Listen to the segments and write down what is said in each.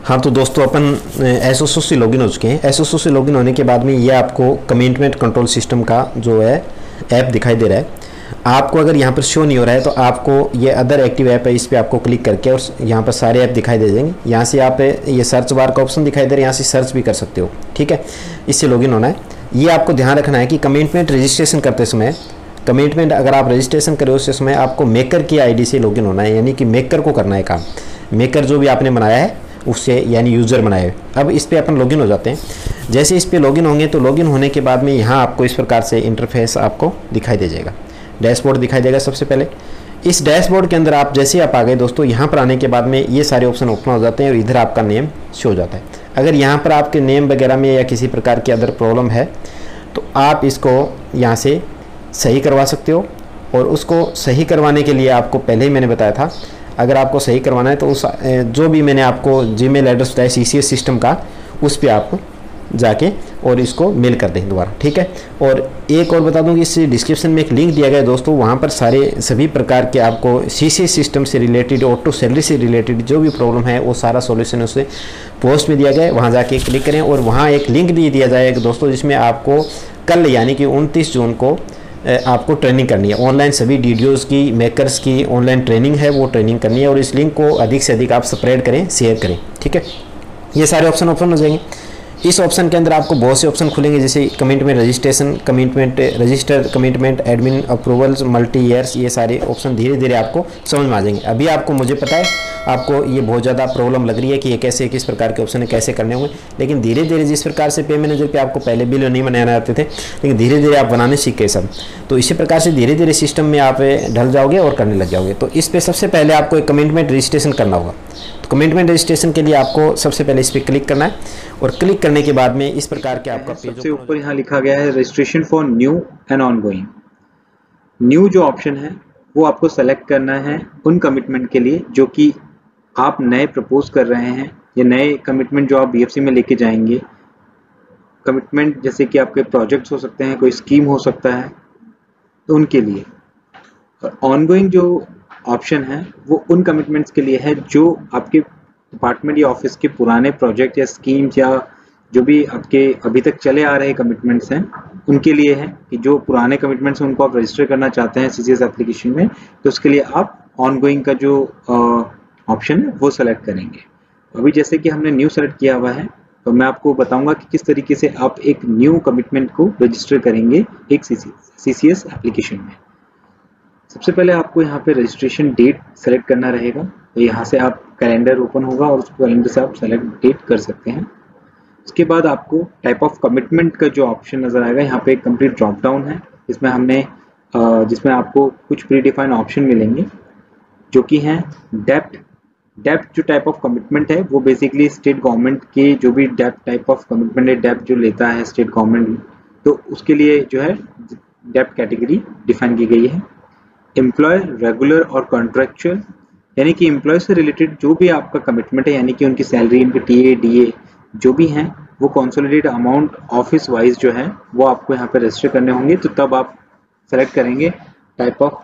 हाँ तो दोस्तों अपन एसओसओ से लॉगिन हो चुके हैं। एसओसओ से लॉगिन होने के बाद में ये आपको कमिटमेंट कंट्रोल सिस्टम का जो है ऐप दिखाई दे रहा है। आपको अगर यहाँ पर शो नहीं हो रहा है तो आपको ये अदर एक्टिव ऐप है, इस पर आपको क्लिक करके और यहाँ पर सारे ऐप दिखाई दे देंगे। यहाँ से आप ये सर्च बार का ऑप्शन दिखाई दे रहा है, यहाँ से सर्च भी कर सकते हो। ठीक है, इससे लॉगिन होना है। ये आपको ध्यान रखना है कि कमिटमेंट रजिस्ट्रेशन करते समय, कमिटमेंट अगर आप रजिस्ट्रेशन करें उस समय आपको मेकर की आईडी से लॉगिन होना है, यानी कि मेकर को करना है काम। मेकर जो भी आपने बनाया है उससे, यानी यूज़र बनाए। अब इस पर अपन लॉगिन हो जाते हैं। जैसे इस पर लॉगिन होंगे तो लॉगिन होने के बाद में यहाँ आपको इस प्रकार से इंटरफेस आपको दिखाई दे जाएगा, डैशबोर्ड दिखाई देगा। सबसे पहले इस डैशबोर्ड के अंदर आप जैसे आप आ गए दोस्तों, यहाँ पर आने के बाद में ये सारे ऑप्शन ओपन हो जाते हैं और इधर आपका नेम शो हो जाता है। अगर यहाँ पर आपके नेम वगैरह में या किसी प्रकार की अदर प्रॉब्लम है तो आप इसको यहाँ से सही करवा सकते हो। और उसको सही करवाने के लिए आपको पहले ही मैंने बताया था, अगर आपको सही करवाना है तो उस जो भी मैंने आपको जीमेल एड्रेस बताया CCS सिस्टम का, उस पर आप जाके और इसको मेल कर दें दोबारा। ठीक है, और एक और बता दूं कि इस डिस्क्रिप्शन में एक लिंक दिया गया है दोस्तों, वहाँ पर सभी प्रकार के आपको CCS सिस्टम से रिलेटेड, ऑटो सैलरी से रिलेटेड जो भी प्रॉब्लम है वो सारा सॉल्यूशन उससे पोस्ट में दिया गया है। वहाँ जाके क्लिक करें और वहाँ एक लिंक भी दिया जाएगा दोस्तों, जिसमें आपको कल यानी कि 29 जून को आपको ट्रेनिंग करनी है ऑनलाइन। सभी वीडियोस की, मेकर्स की ऑनलाइन ट्रेनिंग है, वो ट्रेनिंग करनी है। और इस लिंक को अधिक से अधिक आप स्प्रेड करें, शेयर करें। ठीक है, ये सारे ऑप्शन ओपन हो जाएंगे। इस ऑप्शन के अंदर आपको बहुत से ऑप्शन खुलेंगे, जैसे commitment registration, commitment register, commitment admin approvals, multi years. ये सारे ऑप्शन धीरे धीरे आपको समझ में आ जाएंगे। अभी आपको, मुझे पता है आपको ये बहुत ज़्यादा प्रॉब्लम लग रही है कि ये कैसे, किस प्रकार के ऑप्शन है, कैसे करने होंगे। लेकिन धीरे धीरे जिस प्रकार से पे मैनेजर पे आपको पहले बिल नहीं बनाने आते थे, लेकिन धीरे धीरे आप बनाने सीख गए सब, तो इसी प्रकार से धीरे धीरे सिस्टम में आप ढल जाओगे और करने लग जाओगे। तो इस पर सबसे पहले आपको एक कमिटमेंट रजिस्ट्रेशन करना होगा। तो कमिटमेंट रजिस्ट्रेशन के लिए आपको सबसे पहले इस पर क्लिक करना है और क्लिक करने के बाद में इस प्रकार के आपका पेज सबसे ऊपर यहाँ लिखा गया है registration for new and ongoing. New जो ऑप्शन है वो आपको सेलेक्ट करना है उन कमिटमेंट के लिए जो कि आप नए प्रपोज कर रहे हैं, या नए कमिटमेंट जो आप BFC में लेके जाएंगे। कमिटमेंट जैसे कि आपके प्रोजेक्ट्स हो सकते हैं, कोई स्कीम हो सकता है, तो उनके लिए। और ऑनगोइंग जो ऑप्शन है वो उन कमिटमेंट्स के लिए है जो आपके डिपार्टमेंट या ऑफिस के पुराने प्रोजेक्ट या स्कीम्स या जो भी आपके अभी तक चले आ रहे कमिटमेंट्स हैं उनके लिए है। कि जो पुराने कमिटमेंट्स हैं उनको आप रजिस्टर करना चाहते हैं CCS एप्लीकेशन में, तो उसके लिए आप ऑनगोइंग का जो ऑप्शन है वो सेलेक्ट करेंगे। अभी जैसे कि हमने न्यू सेलेक्ट किया हुआ है, तो मैं आपको बताऊंगा कि किस तरीके से आप एक न्यू कमिटमेंट को रजिस्टर करेंगे एक CCS एप्लीकेशन में। सबसे पहले आपको यहाँ पे रजिस्ट्रेशन डेट सेलेक्ट करना रहेगा। तो यहाँ से आप कैलेंडर ओपन होगा और उस कैलेंडर से आप सेलेक्ट डेट कर सकते हैं। उसके बाद आपको टाइप ऑफ कमिटमेंट का जो ऑप्शन नजर आएगा, यहाँ पे एक कंप्लीट ड्रॉप डाउन है जिसमें आपको कुछ प्री डिफाइंड ऑप्शन मिलेंगे जो कि हैं डेप्ट। डेप्ट जो टाइप ऑफ कमिटमेंट है वो बेसिकली स्टेट गवर्नमेंट के जो भी डेप्ट टाइप ऑफ कमिटमेंट है, डेप्ट जो लेता है स्टेट गवर्नमेंट, तो उसके लिए जो है डेप्ट कैटेगरी डिफाइन की गई है। एम्प्लॉय, रेगुलर और कॉन्ट्रेक्चुअल, यानी कि एम्प्लॉय से रिलेटेड जो भी आपका कमिटमेंट है, यानी कि उनकी सैलरी, उनके TA, DA जो भी हैं, वो कंसोलिडेटेड अमाउंट ऑफिस वाइज जो है वो आपको यहाँ पे रजिस्टर करने होंगे। तो तब आप सेलेक्ट करेंगे टाइप ऑफ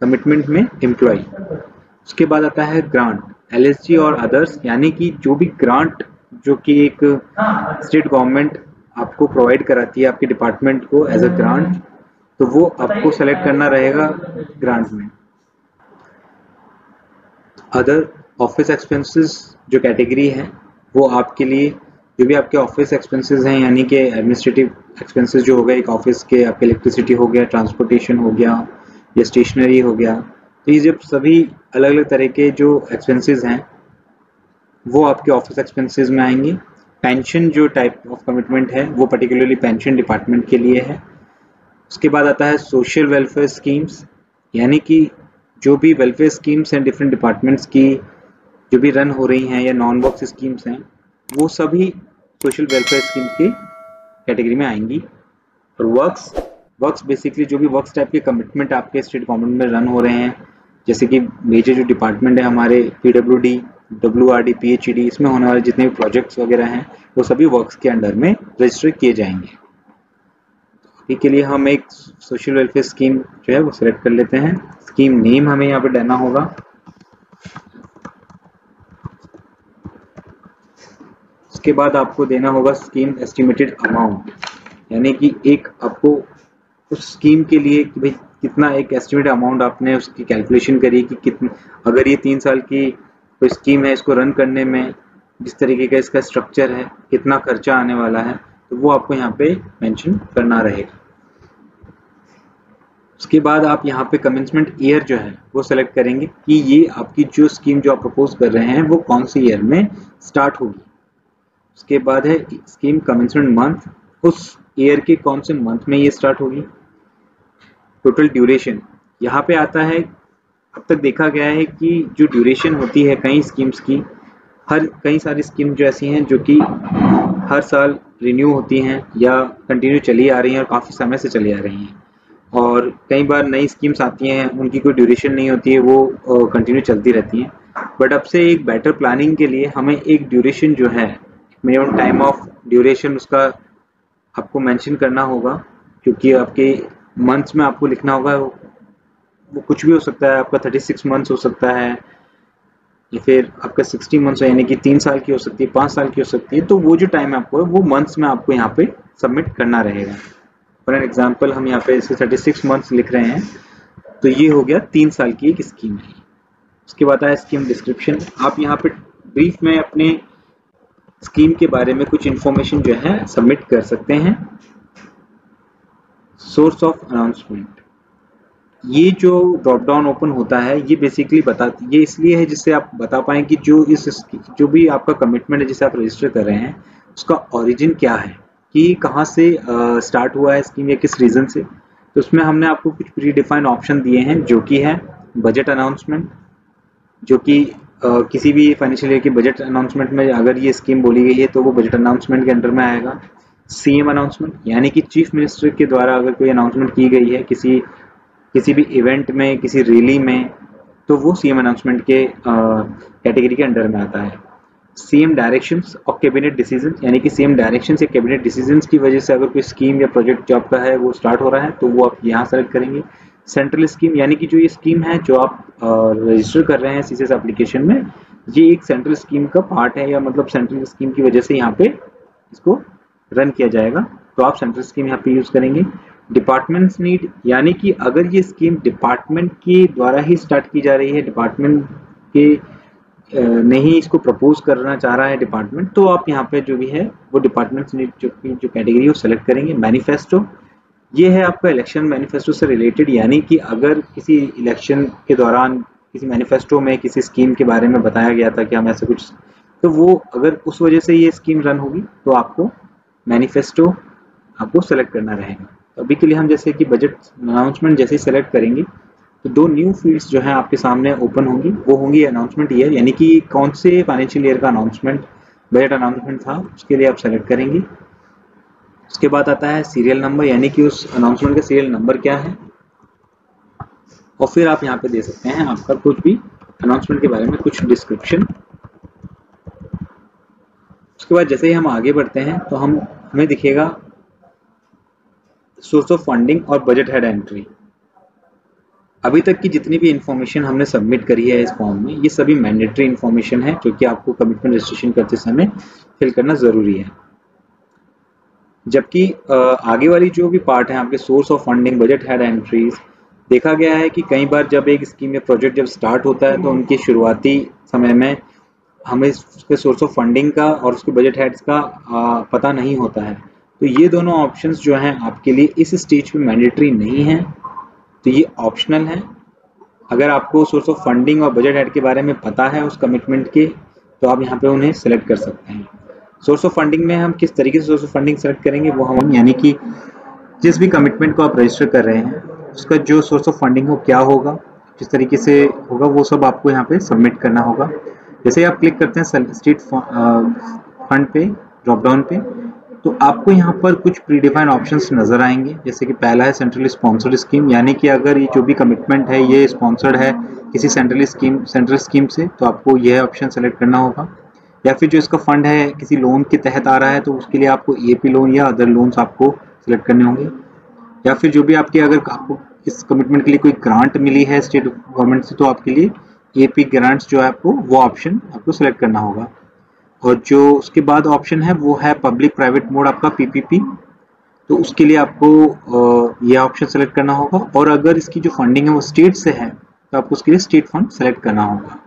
कमिटमेंट में एम्प्लॉय। उसके बाद आता है ग्रांट, LSG और अदर्स, यानी कि जो भी ग्रांट जो कि एक स्टेट गवर्नमेंट आपको प्रोवाइड कराती है आपके डिपार्टमेंट को एज अ ग्रांट, तो वो आपको सेलेक्ट करना रहेगा ग्रांट में। अदर ऑफिस एक्सपेंसेस जो कैटेगरी है वो आपके लिए जो भी आपके ऑफिस एक्सपेंसेस हैं, यानी कि एडमिनिस्ट्रेटिव एक्सपेंसेस जो हो गए एक ऑफिस के, आपके इलेक्ट्रिसिटी हो गया, ट्रांसपोर्टेशन हो गया या स्टेशनरी हो गया, तो ये जब सभी अलग अलग तरह के जो एक्सपेंसेस हैं वो आपके ऑफिस एक्सपेंसेस में आएंगे। पेंशन जो टाइप ऑफ कमिटमेंट है वो पर्टिकुलरली पेंशन डिपार्टमेंट के लिए है। उसके बाद आता है सोशल वेलफेयर स्कीम्स, यानी कि जो भी वेलफेयर स्कीम्स हैं डिफरेंट डिपार्टमेंट्स की जो भी रन हो रही हैं या नॉन वर्क्स स्कीम्स हैं, वो सभी सोशल वेलफेयर स्कीम्स की कैटेगरी में आएंगी। और वर्क्स बेसिकली जो भी वर्क्स टाइप के कमिटमेंट आपके स्टेट गवर्नमेंट में रन हो रहे हैं, जैसे कि मेजर जो डिपार्टमेंट है हमारे PWD, WRD, PHED, इसमें होने वाले जितने भी प्रोजेक्ट्स वगैरह हैं वो सभी वर्क्स के अंडर में रजिस्टर किए जाएंगे। अभी के लिए हम एक सोशल वेलफेयर स्कीम जो है वो सिलेक्ट कर लेते हैं। स्कीम नेम हमें यहाँ पे देना होगा। उसके बाद आपको देना होगा स्कीम एस्टिमेटेड अमाउंट, यानी कि एक आपको उस स्कीम के लिए कि भाई कितना एक एस्टिमेटेड अमाउंट आपने उसकी कैलकुलेशन करी कि कितनी, अगर ये 3 साल की कोई स्कीम है, इसको रन करने में जिस तरीके का इसका स्ट्रक्चर है, कितना खर्चा आने वाला है, तो वो आपको यहाँ पे मेंशन करना रहेगा। उसके बाद आप यहाँ पे कमेंसमेंट ईयर जो है वो सेलेक्ट करेंगे कि ये आपकी जो स्कीम जो आप प्रपोज कर रहे हैं वो कौन सी ईयर में स्टार्ट होगी। उसके बाद है स्कीम कमेंसमेंट मंथ, उस ईयर के कौन से मंथ में ये स्टार्ट होगी। टोटल ड्यूरेशन यहाँ पे आता है, अब तक देखा गया है कि जो ड्यूरेशन होती है कई स्कीम्स की, कई सारी स्कीम जो ऐसी हैं जो कि हर साल रिन्यू होती हैं या कंटिन्यू चली आ रही हैं और काफ़ी समय से चली आ रही हैं, और कई बार नई स्कीम्स आती हैं उनकी कोई ड्यूरेशन नहीं होती है, वो कंटिन्यू चलती रहती हैं। बट अब से एक बेटर प्लानिंग के लिए हमें एक ड्यूरेशन जो है, मिनिमम टाइम ऑफ ड्यूरेशन, उसका आपको मेंशन करना होगा, क्योंकि आपके मंथ्स में आपको लिखना होगा, वो कुछ भी हो सकता है, आपका 36 मंथ्स हो सकता है या फिर आपका 60 मंथ्स यानी कि 3 साल की हो सकती है, 5 साल की हो सकती है, तो वो जो टाइम आपको है वो मंथ्स में आपको यहाँ पे सबमिट करना रहेगा। फॉर एन एग्जाम्पल हम यहाँ पे इसे 36 मंथ्स लिख रहे हैं, तो ये हो गया 3 साल की एक स्कीम है। उसके बाद आया स्कीम डिस्क्रिप्शन, आप यहाँ पे ब्रीफ में अपने स्कीम के बारे में कुछ इंफॉर्मेशन जो है सबमिट कर सकते हैं। सोर्स ऑफ अनाउंसमेंट, ये जो ड्रॉप डाउन ओपन होता है ये बेसिकली ये इसलिए है जिससे आप बता पाएं कि जो भी आपका कमिटमेंट है जिसे आप रजिस्टर कर रहे हैं उसका ओरिजिन क्या है, कि कहाँ से स्टार्ट हुआ है स्कीम या किस रीज़न से। तो उसमें हमने आपको कुछ प्री डिफाइंड ऑप्शन दिए हैं, जो कि है बजट अनाउंसमेंट, जो कि किसी भी फाइनेंशियल ईयर की बजट अनाउंसमेंट में अगर ये स्कीम बोली गई है तो वो बजट अनाउंसमेंट के अंडर में आएगा। सीएम अनाउंसमेंट, यानी कि चीफ मिनिस्टर के द्वारा अगर कोई अनाउंसमेंट की गई है किसी भी इवेंट में, किसी रैली में, तो वो सीएम अनाउंसमेंट के कैटेगरी के अंडर में आता है। सीएम डायरेक्शंस और कैबिनेट डिसीजन, यानी कि सीएम डायरेक्शंस या कैबिनेट डिसीजंस की वजह से अगर कोई स्कीम या प्रोजेक्ट जो आपका है वो स्टार्ट हो रहा है तो वो आप यहाँ सेलेक्ट करेंगे। सेंट्रल स्कीम, यानी कि जो ये स्कीम है जो आप रजिस्टर कर रहे हैं सीसीएस एप्लीकेशन में, ये एक सेंट्रल स्कीम का पार्ट है, या मतलब सेंट्रल स्कीम की वजह से यहाँ पे इसको रन किया जाएगा, तो आप सेंट्रल स्कीम यहाँ पे यूज करेंगे। डिपार्टमेंट्स नीड, यानी कि अगर ये स्कीम डिपार्टमेंट के द्वारा ही स्टार्ट की जा रही है, डिपार्टमेंट के नहीं इसको प्रपोज करना चाह रहा है डिपार्टमेंट, तो आप यहाँ पे जो भी है वो डिपार्टमेंट्स नीड जो कैटेगरी वो सेलेक्ट करेंगे। मैनिफेस्टो, ये है आपका इलेक्शन मैनिफेस्टो से रिलेटेड, यानी कि अगर किसी इलेक्शन के दौरान किसी मैनिफेस्टो में किसी स्कीम के बारे में बताया गया था कि हम ऐसा कुछ, तो वो अगर उस वजह से ये स्कीम रन होगी तो आपको मैनिफेस्टो आपको सेलेक्ट करना रहेगा। तो अभी के लिए हम जैसे कि बजट अनाउंसमेंट जैसे ही सेलेक्ट करेंगे तो 2 न्यू फील्ड्स जो हैं आपके सामने ओपन होंगी, वो होंगी अनाउंसमेंट ईयर, यानी कि कौन से फाइनेंशियल ईयर का अनाउंसमेंट बजट अनाउंसमेंट था उसके लिए आप सेलेक्ट करेंगे। उसके बाद आता है सीरियल नंबर, यानी कि उस अनाउंसमेंट का सीरियल नंबर क्या है, और फिर आप यहाँ पे दे सकते हैं आपका कुछ भी अनाउंसमेंट के बारे में कुछ डिस्क्रिप्शन। उसके बाद जैसे ही हम आगे बढ़ते हैं तो हमें दिखेगा सोर्स ऑफ फंडिंग और बजट हेड एंट्री। अभी तक की जितनी भी इंफॉर्मेशन हमने सबमिट करी है इस फॉर्म में, ये सभी मैंडेटरी इंफॉर्मेशन है जो कि आपको कमिटमेंट रजिस्ट्रेशन करते समय फिल करना जरूरी है। जबकि आगे वाली जो भी पार्ट है आपके source of funding, budget head entries, देखा गया है कि कई बार जब एक स्कीम या प्रोजेक्ट जब स्टार्ट होता है तो उनके शुरुआती समय में हमें उसके सोर्स ऑफ फंडिंग का और उसके बजट हेड्स का पता नहीं होता है। तो ये दोनों ऑप्शंस जो हैं आपके लिए इस स्टेज पे मैंडेटरी नहीं है, तो ये ऑप्शनल है। अगर आपको सोर्स ऑफ फंडिंग और बजट हेड के बारे में पता है उस कमिटमेंट के, तो आप यहाँ पे उन्हें सेलेक्ट कर सकते हैं। सोर्स ऑफ फंडिंग में हम किस तरीके से सोर्स ऑफ फंडिंग सेलेक्ट करेंगे वो हम, यानी कि जिस भी कमिटमेंट को आप रजिस्टर कर रहे हैं उसका जो सोर्स ऑफ फंडिंग हो क्या होगा, किस तरीके से होगा, वो सब आपको यहाँ पे सबमिट करना होगा। जैसे ही आप क्लिक करते हैं स्टेट फंड पे ड्रॉप डाउन पे, तो आपको यहाँ पर कुछ प्रीडिफाइंड ऑप्शंस नजर आएंगे। जैसे कि पहला है सेंट्रली स्पॉन्सर्ड स्कीम, यानी कि अगर ये जो भी कमिटमेंट है ये स्पॉन्सर्ड है किसी सेंट्रल स्कीम से, तो आपको यह ऑप्शन सेलेक्ट करना होगा। या फिर जो इसका फंड है किसी लोन के तहत आ रहा है तो उसके लिए आपको ईएपी लोन या अदर लोन्स आपको सिलेक्ट करने होंगे। या फिर जो भी आपके, अगर आपको इस कमिटमेंट के लिए कोई ग्रांट मिली है स्टेट गवर्नमेंट से, तो आपके लिए ईएपी ग्रांट्स जो है आपको वो ऑप्शन आपको सिलेक्ट करना होगा। और जो उसके बाद ऑप्शन है वो है पब्लिक प्राइवेट मोड आपका PPP। तो उसके लिए आपको ये ऑप्शन सेलेक्ट करना होगा, और अगर इसकी जो फंडिंग है वो स्टेट से है तो आपको उसके लिए स्टेट फंड सेलेक्ट करना होगा।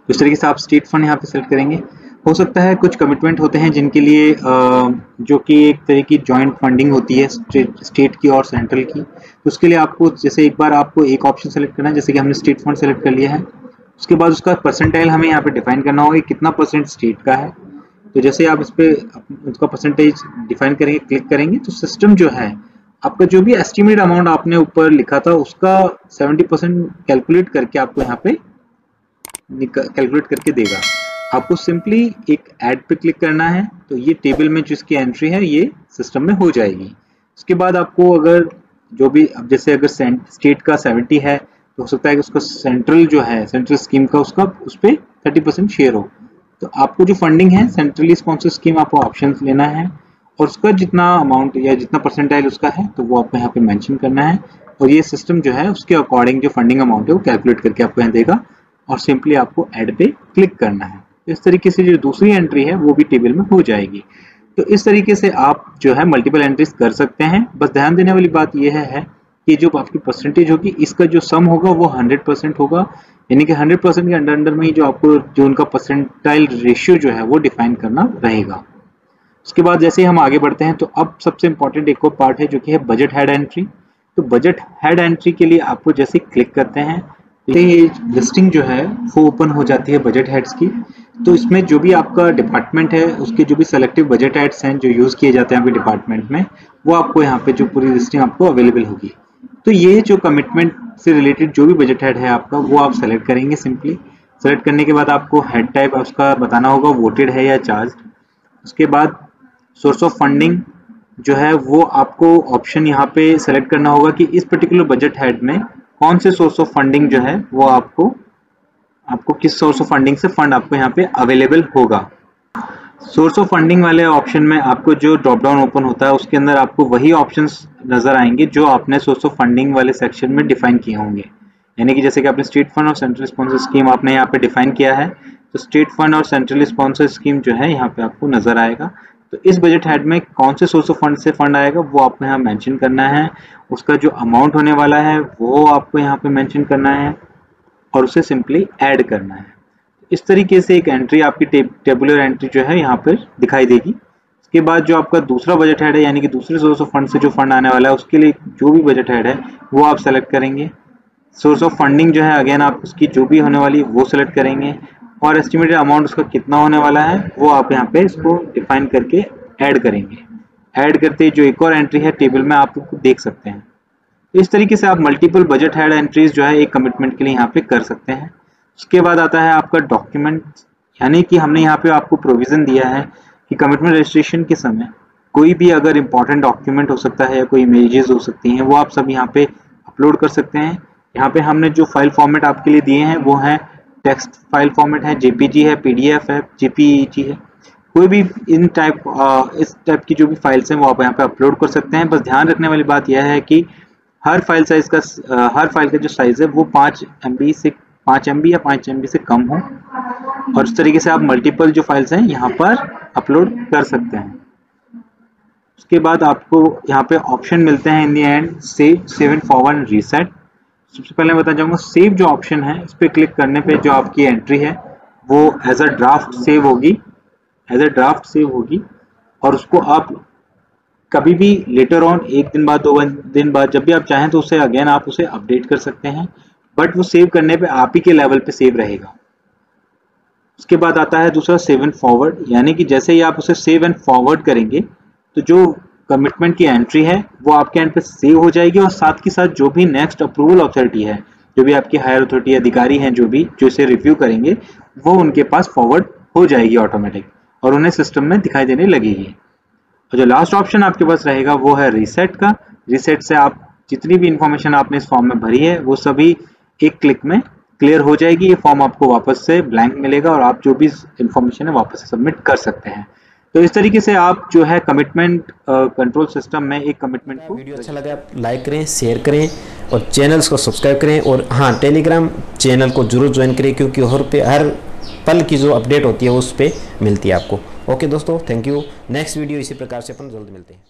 इस तरीके से आप स्टेट फंड यहाँ पे सेलेक्ट करेंगे। हो सकता है कुछ कमिटमेंट होते हैं जिनके लिए जो कि एक तरह की जॉइंट फंडिंग होती है स्टेट की और सेंट्रल की, तो उसके लिए आपको जैसे एक बार आपको एक ऑप्शन सेलेक्ट करना है, जैसे कि हमने स्टेट फंड सेलेक्ट कर लिया है। उसके बाद उसका परसेंटाइल हमें यहाँ पे डिफाइन करना होगा कितना परसेंट स्टेट का है। तो जैसे आप इस पे उसका परसेंटेज डिफाइन करेंगे, क्लिक करेंगे, तो सिस्टम जो है आपका जो भी एस्टिमेट अमाउंट आपने ऊपर लिखा था उसका 70% कैलकुलेट करके आपको यहाँ पे कैलकुलेट करके देगा। आपको सिंपली एक ऐड पे क्लिक करना है, तो ये टेबल में जिसकी एंट्री है ये सिस्टम में हो जाएगी। उसके बाद आपको अगर जो भी, अब जैसे अगर स्टेट का 70 है तो हो सकता है कि उसका सेंट्रल जो है सेंट्रल स्कीम का उसका उस पर 30% शेयर हो। तो आपको जो फंडिंग है सेंट्रली स्पॉन्सर्ड स्कीम आपको ऑप्शन लेना है, और उसका जितना अमाउंट या जितना परसेंटाइल उसका है तो वो आपको यहाँ पे मेंशन करना है, और ये सिस्टम जो है उसके अकॉर्डिंग जो फंडिंग अमाउंट है वो कैलकुलेट करके आपको यहाँ देगा, और सिंपली आपको ऐड पे क्लिक करना है। इस तरीके से जो दूसरी एंट्री है वो भी टेबल में हो जाएगी। तो इस तरीके से आप जो है मल्टीपल एंट्रीज कर सकते हैं। बस ध्यान देने वाली बात यह है कि जो आपकी परसेंटेज होगी इसका जो सम होगा वो 100% होगा, यानी कि 100% के अंडर में ही जो आपको जो उनका परसेंटाइल रेशियो जो है वो डिफाइन करना रहेगा। उसके बाद जैसे ही हम आगे बढ़ते हैं तो अब सबसे इंपॉर्टेंट एक और पार्ट है जो कि है बजट हेड एंट्री। तो बजट हेड एंट्री के लिए आपको जैसे क्लिक करते हैं तो ये लिस्टिंग जो है वो ओपन हो जाती है बजट हेड्स की। तो इसमें जो भी आपका डिपार्टमेंट है उसके जो भी सेलेक्टिव बजट हेड्स हैं जो यूज़ किए जाते हैं आपके डिपार्टमेंट में, वो आपको यहाँ पे जो पूरी लिस्टिंग आपको अवेलेबल होगी। तो ये जो कमिटमेंट से रिलेटेड जो भी बजट हेड है आपका वो आप सेलेक्ट करेंगे। सिंपली सेलेक्ट करने के बाद आपको हेड टाइप उसका बताना होगा वोटेड है या चार्ज। उसके बाद सोर्स ऑफ फंडिंग जो है वो आपको ऑप्शन यहाँ पे सेलेक्ट करना होगा कि इस पर्टिकुलर बजट हेड में कौन से सोर्स ऑफ फंडिंग जो है वो आपको किस सोर्स ऑफ फंडिंग से फंड आपको यहाँ पे अवेलेबल होगा। सोर्स ऑफ फंडिंग वाले ऑप्शन में आपको जो ड्रॉप डाउन ओपन होता है उसके अंदर आपको वही ऑप्शंस नजर आएंगे जो आपने सोर्स ऑफ फंडिंग वाले सेक्शन में डिफाइन किए होंगे। यानी कि जैसे कि आपने स्टेट फंड और सेंट्रल स्पॉन्सर स्कीम आपने यहाँ पे डिफाइन किया है, तो स्टेट फंड और सेंट्रल स्पॉन्सर स्कीम जो है यहाँ पे आपको नजर आएगा। तो इस बजट हेड में कौन से सोर्स ऑफ फंड से फंड आएगा वो आपको यहाँ मेंशन करना है, उसका जो अमाउंट होने वाला है वो आपको यहाँ पे मेंशन करना है और उसे सिंपली ऐड करना है। इस तरीके से एक एंट्री आपकी टेबुलर एंट्री जो है यहाँ पर दिखाई देगी। इसके बाद जो आपका दूसरा बजट हेड है यानी कि दूसरे सोर्स ऑफ फंड से जो फंड आने वाला है उसके लिए जो भी बजट हेड है वो आप सेलेक्ट करेंगे। सोर्स ऑफ फंडिंग जो है अगेन आप उसकी जो भी होने वाली वो सेलेक्ट करेंगे, और एस्टिमेटेड अमाउंट उसका कितना होने वाला है वो आप यहाँ पे इसको डिफाइन करके ऐड करेंगे। ऐड करते जो एक और एंट्री है टेबल में आप देख सकते हैं। इस तरीके से आप मल्टीपल बजट हेड एंट्रीज जो है एक कमिटमेंट के लिए यहाँ पे कर सकते हैं। उसके बाद आता है आपका डॉक्यूमेंट, यानी कि हमने यहाँ पे आपको प्रोविजन दिया है कि कमिटमेंट रजिस्ट्रेशन के समय कोई भी अगर इंपॉर्टेंट डॉक्यूमेंट हो सकता है या कोई इमेजेस हो सकती हैं वो आप सब यहाँ पे अपलोड कर सकते हैं। यहाँ पे हमने जो फाइल फॉर्मेट आपके लिए दिए हैं वो है टेक्स्ट फाइल फॉर्मेट है, जेपीजी है, पीडीएफ है, जेपीईजी है। कोई भी इस टाइप की जो भी फाइल्स हैं वो आप यहाँ पे अपलोड कर सकते हैं। बस ध्यान रखने वाली बात यह है कि हर फाइल का जो साइज है वो 5 MB या 5 MB से कम हो, और इस तरीके से आप मल्टीपल जो फाइल्स हैं यहाँ पर अपलोड कर सकते हैं। उसके बाद आपको यहाँ पे ऑप्शन मिलते हैं in the end save and forward and reset. सबसे पहले मैं बताना चाहूँगा सेव जो ऑप्शन है इस पर क्लिक करने पे जो आपकी एंट्री है वो एज अ ड्राफ्ट सेव होगी, और उसको आप कभी भी लेटर ऑन 1 दिन बाद 2 दिन बाद जब भी आप चाहें तो उसे अगेन आप उसे अपडेट कर सकते हैं, बट वो सेव करने पे आप ही के लेवल पे सेव रहेगा। उसके बाद आता है दूसरा सेव एंड फॉरवर्ड, यानी कि जैसे ही आप उसे सेव एंड फॉरवर्ड करेंगे तो जो कमिटमेंट की एंट्री है वो आपके एंड पे सेव हो जाएगी, और साथ के साथ जो भी नेक्स्ट अप्रूवल अथॉरिटी है, जो भी आपकी हायर अथॉरिटी अधिकारी हैं जो इसे रिव्यू करेंगे वो उनके पास फॉरवर्ड हो जाएगी ऑटोमेटिक, और उन्हें सिस्टम में दिखाई देने लगेगी। और जो लास्ट ऑप्शन आपके पास रहेगा वो है रीसेट का। रीसेट से आप जितनी भी इंफॉर्मेशन आपने इस फॉर्म में भरी है वो सभी एक क्लिक में क्लियर हो जाएगी। ये फॉर्म आपको वापस से ब्लैंक मिलेगा और आप जो भी इंफॉर्मेशन है वापस से सबमिट कर सकते हैं। तो इस तरीके से आप जो है कमिटमेंट कंट्रोल सिस्टम में एक कमिटमेंट को। वीडियो अच्छा लगा आप लाइक करें, शेयर करें और चैनल्स को सब्सक्राइब करें, और हाँ टेलीग्राम चैनल को जरूर ज्वाइन करें क्योंकि हर पल की जो अपडेट होती है उस पर मिलती है आपको। ओके दोस्तों, थैंक यू। नेक्स्ट वीडियो इसी प्रकार से अपन जल्द मिलते हैं।